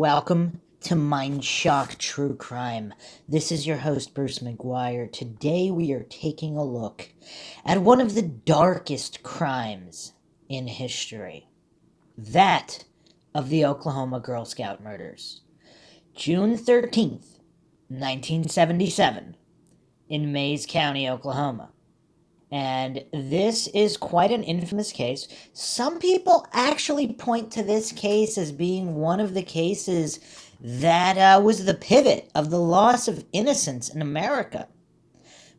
Welcome to MINDSHOCK True Crime. This is your host, Bruce McGuire. Today we are taking a look at one of the darkest crimes in history. That of the Oklahoma Girl Scout murders. June 13th, 1977, in Mayes County, Oklahoma. And this is quite an infamous case. Some people actually point to this case as being one of the cases that was the pivot of the loss of innocence in America.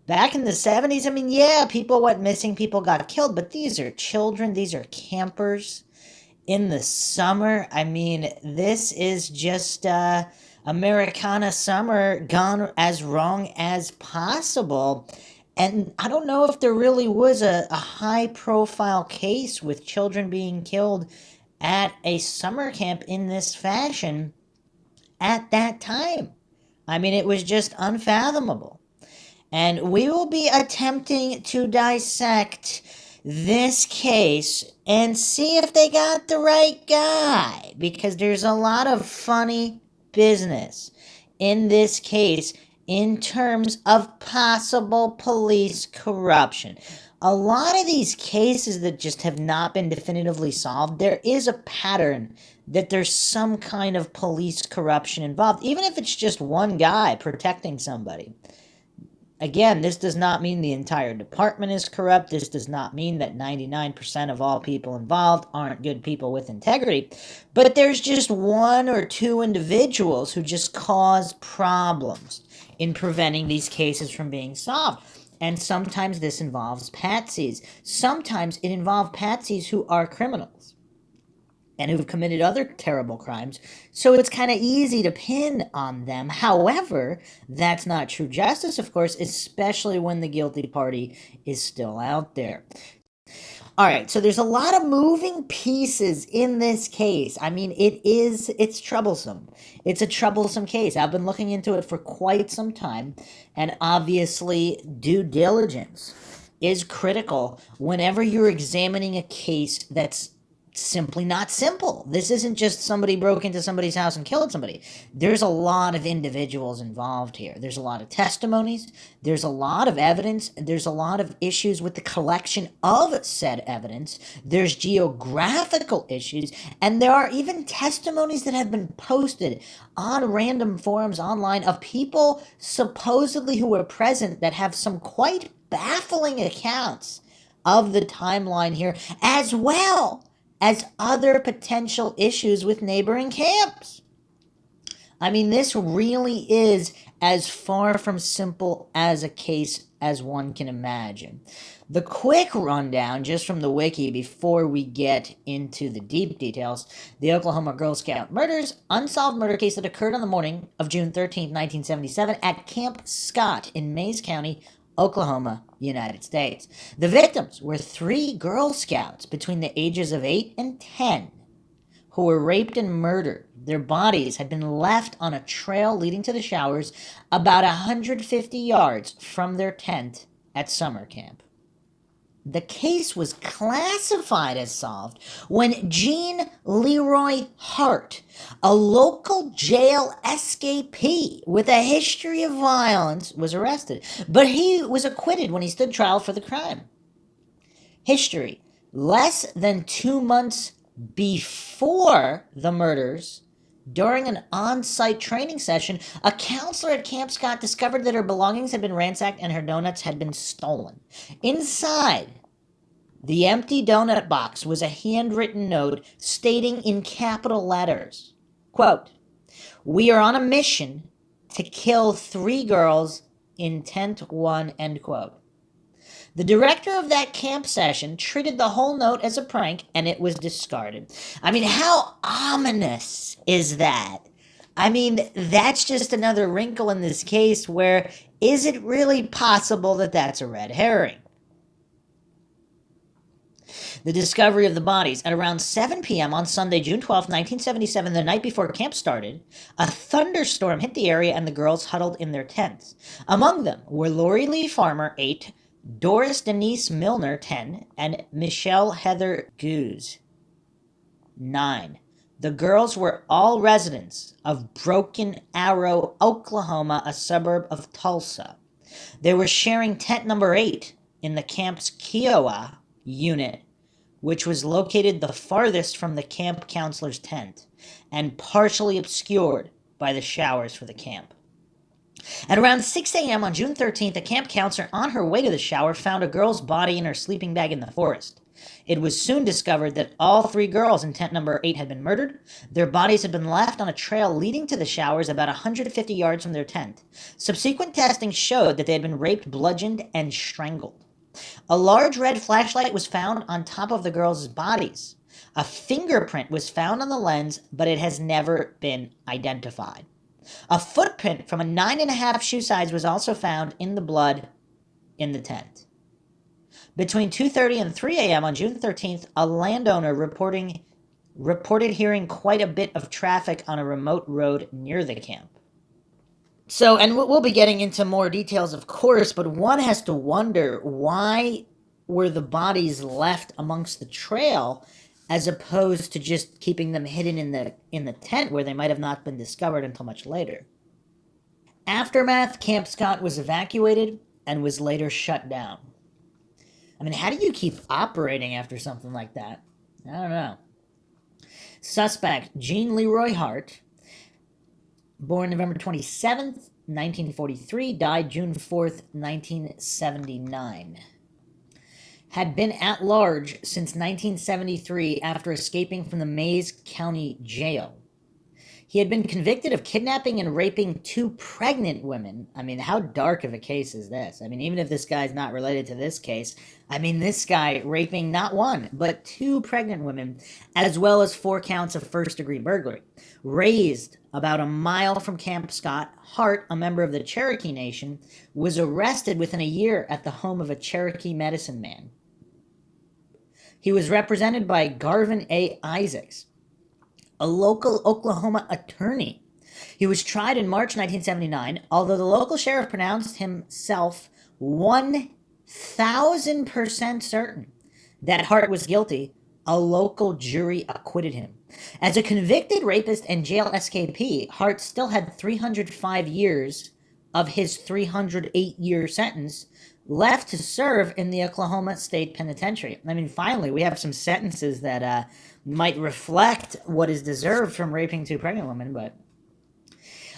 Back in the 70s, people went missing, people got killed, but these are children, these are campers in the summer. This is just Americana summer gone as wrong as possible. And I don't know if there really was a high-profile case with children being killed at a summer camp in this fashion at that time. It was just unfathomable. And we will be attempting to dissect this case and see if they got the right guy, because there's a lot of funny business in this case in terms of possible police corruption. A lot of these cases that just have not been definitively solved, there is a pattern that there's some kind of police corruption involved, even if it's just one guy protecting somebody. Again, this does not mean the entire department is corrupt. This does not mean that 99% of all people involved aren't good people with integrity. But there's just one or two individuals who just cause problems in preventing these cases from being solved. And sometimes this involves patsies. Sometimes it involves patsies who are criminals and who've committed other terrible crimes, so it's kind of easy to pin on them. However, that's not true justice, of course, especially when the guilty party is still out there. All right, so there's a lot of moving pieces in this case. It's troublesome. It's a troublesome case. I've been looking into it for quite some time, and obviously due diligence is critical whenever you're examining a case that's simply not simple. This isn't just somebody broke into somebody's house and killed somebody. There's a lot of individuals involved here. There's a lot of testimonies. There's a lot of evidence. There's a lot of issues with the collection of said evidence. There's geographical issues. And there are even testimonies that have been posted on random forums online of people supposedly who were present that have some quite baffling accounts of the timeline here, as well as other potential issues with neighboring camps. This really is as far from simple as a case as one can imagine. The quick rundown, just from the wiki before we get into the deep details: the Oklahoma Girl Scout murders, unsolved murder case that occurred on the morning of June 13, 1977 at Camp Scott in Mayes County, Oklahoma, United States. The victims were 3 Girl Scouts between the ages of 8 and 10 who were raped and murdered. Their bodies had been left on a trail leading to the showers about 150 yards from their tent at summer camp. The case was classified as solved when Gene Leroy Hart, a local jail escapee with a history of violence, was arrested, but he was acquitted when he stood trial for the crime. History: less than 2 months before the murders, during an on-site training session, a counselor at Camp Scott discovered that her belongings had been ransacked and her donuts had been stolen. Inside the empty donut box was a handwritten note stating in capital letters, quote, "We are on a mission to kill 3 girls, intent 1, end quote." The director of that camp session treated the whole note as a prank, and it was discarded. How ominous is that? That's just another wrinkle in this case where, is it really possible that that's a red herring? The discovery of the bodies at around 7 p.m. on Sunday, June 12, 1977, the night before camp started, a thunderstorm hit the area and the girls huddled in their tents. Among them were Lori Lee Farmer, 8, Doris Denise Milner, 10, and Michelle Heather Goose, 9. The girls were all residents of Broken Arrow, Oklahoma, a suburb of Tulsa. They were sharing tent number 8 in the camp's Kiowa unit, which was located the farthest from the camp counselor's tent and partially obscured by the showers for the camp. At around 6 a.m. on June 13th, a camp counselor on her way to the shower found a girl's body in her sleeping bag in the forest. It was soon discovered that all 3 girls in tent number 8 had been murdered. Their bodies had been left on a trail leading to the showers about 150 yards from their tent. Subsequent testing showed that they had been raped, bludgeoned, and strangled. A large red flashlight was found on top of the girls' bodies. A fingerprint was found on the lens, but it has never been identified. A footprint from a 9.5 shoe size was also found in the blood in the tent. Between 2:30 and 3 a.m. on June 13th, a landowner reported hearing quite a bit of traffic on a remote road near the camp. So, and we'll be getting into more details, of course, but one has to wonder, why were the bodies left amongst the trail as opposed to just keeping them hidden in the tent where they might have not been discovered until much later. Aftermath: Camp Scott was evacuated and was later shut down. I mean, how do you keep operating after something like that? I don't know. Suspect: Jean Leroy Hart, born November 27th, 1943, died June 4th, 1979. Had been at large since 1973 after escaping from the Mays County Jail. He had been convicted of kidnapping and raping 2 pregnant women. I mean, how dark of a case is this? I mean, even if this guy's not related to this case, I mean, this guy raping not 1, but 2 pregnant women, as well as 4 counts of first-degree burglary. Raised about a mile from Camp Scott, Hart, a member of the Cherokee Nation, was arrested within a year at the home of a Cherokee medicine man. He was represented by Garvin A. Isaacs, a local Oklahoma attorney. He was tried in March 1979, although the local sheriff pronounced himself 1,000% certain that Hart was guilty. A local jury acquitted him. As a convicted rapist and jail escapee, Hart still had 305 years of his 308-year sentence left to serve in the Oklahoma State Penitentiary. I mean, finally, we have some sentences that might reflect what is deserved from raping 2 pregnant women, but...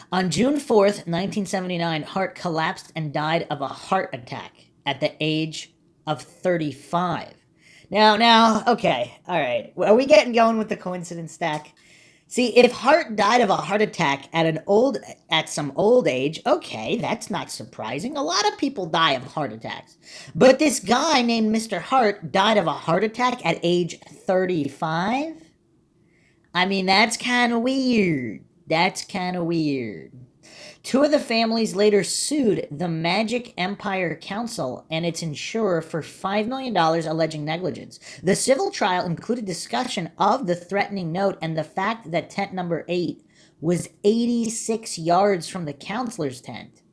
On June 4th, 1979, Hart collapsed and died of a heart attack at the age of 35. Now, okay, all right. Are we getting going with the coincidence stack? See, if Hart died of a heart attack at some old age, okay, that's not surprising. A lot of people die of heart attacks. But this guy named Mr. Hart died of a heart attack at age 35? I mean, that's kind of weird. 2 of the families later sued the Magic Empire Council and its insurer for $5 million alleging negligence. The civil trial included discussion of the threatening note and the fact that tent number 8 was 86 yards from the counselor's tent.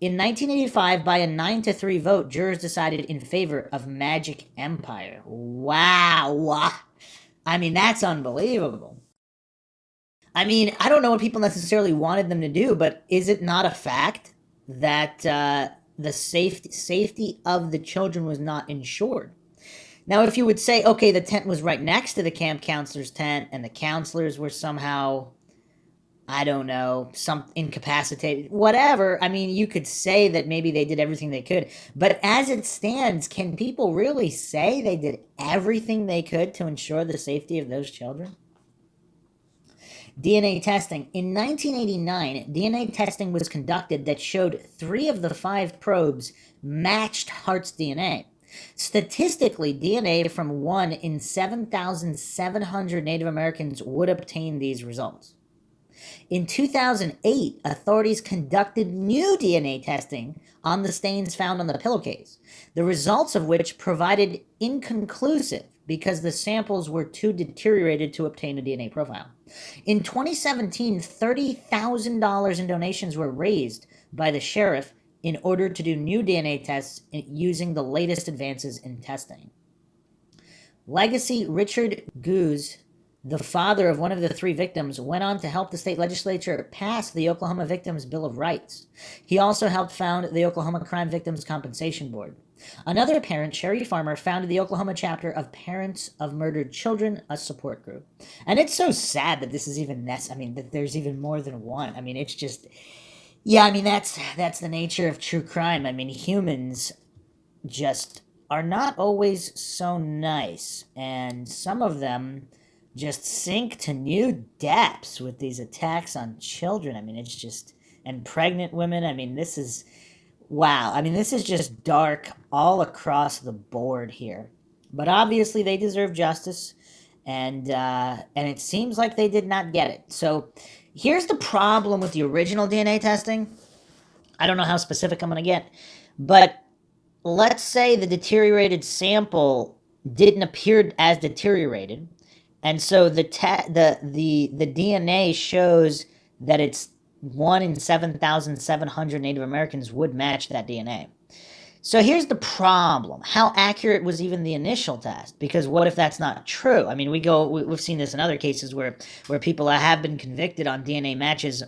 In 1985, by a 9-3 vote, jurors decided in favor of Magic Empire. Wow. I mean, that's unbelievable. I mean, I don't know what people necessarily wanted them to do, but is it not a fact that the safety of the children was not insured? Now, if you would say, okay, the tent was right next to the camp counselor's tent, and the counselors were somehow, I don't know, incapacitated, whatever. I mean, you could say that maybe they did everything they could. But as it stands, can people really say they did everything they could to ensure the safety of those children? DNA testing. In 1989, DNA testing was conducted that showed 3 of the 5 probes matched Hart's DNA. Statistically, DNA from 1 in 7,700 Native Americans would obtain these results. In 2008, authorities conducted new DNA testing on the stains found on the pillowcase, the results of which proved inconclusive because the samples were too deteriorated to obtain a DNA profile. In 2017, $30,000 in donations were raised by the sheriff in order to do new DNA tests using the latest advances in testing. Legacy: Richard Goose the father of one of the three victims, went on to help the state legislature pass the Oklahoma Victims Bill of Rights. He also helped found the Oklahoma Crime Victims Compensation Board. Another parent, Sherry Farmer, founded the Oklahoma chapter of Parents of Murdered Children, a support group. And it's so sad that this is even that there's even more than one. I mean, it's just, yeah, I mean, that's the nature of true crime. I mean, humans just are not always so nice, and some of them just sink to new depths with these attacks on children. I mean, it's just, and pregnant women. I mean, this is, wow. I mean, this is just dark all across the board here. But obviously, they deserve justice, and it seems like they did not get it. So here's the problem with the original DNA testing. I don't know how specific I'm going to get, but let's say the deteriorated sample didn't appear as deteriorated, and so the DNA shows that it's 1 in 7,700 Native Americans would match that DNA. So here's the problem. How accurate was even the initial test? Because what if that's not true? I mean, we've seen this in other cases where people have been convicted on DNA matches,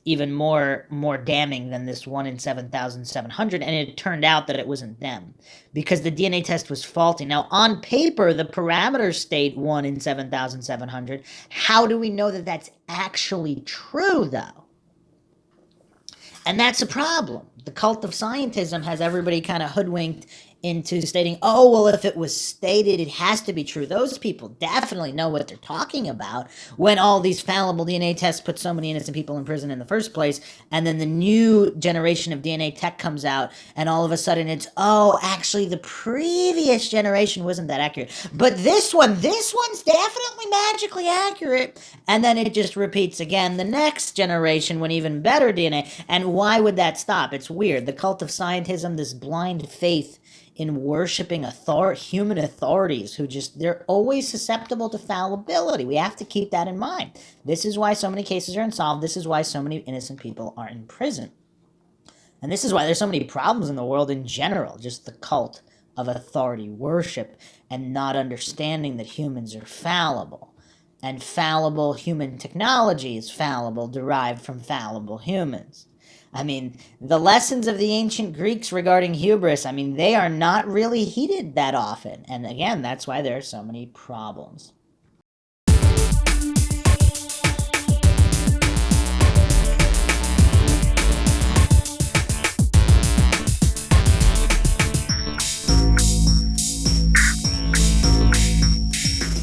even more damning than this 1 in 7,700, and it turned out that it wasn't them because the DNA test was faulty. Now, on paper, the parameters state 1 in 7,700. How do we know that that's actually true, though? And that's a problem. The cult of scientism has everybody kind of hoodwinked into stating, oh, well, if it was stated, it has to be true. Those people definitely know what they're talking about when all these fallible DNA tests put so many innocent people in prison in the first place, and then the new generation of DNA tech comes out, and all of a sudden it's, oh, actually the previous generation wasn't that accurate. But this one's definitely magically accurate, and then it just repeats again. The next generation went even better DNA, and why would that stop? It's weird. The cult of scientism, this blind faith in worshiping human authorities who they're always susceptible to fallibility. We have to keep that in mind. This is why so many cases are unsolved. This is why so many innocent people are in prison. And this is why there's so many problems in the world in general, just the cult of authority worship and not understanding that humans are fallible. And fallible human technology is fallible, derived from fallible humans. I mean, the lessons of the ancient Greeks regarding hubris, I mean, they are not really heeded that often. And again, that's why there are so many problems.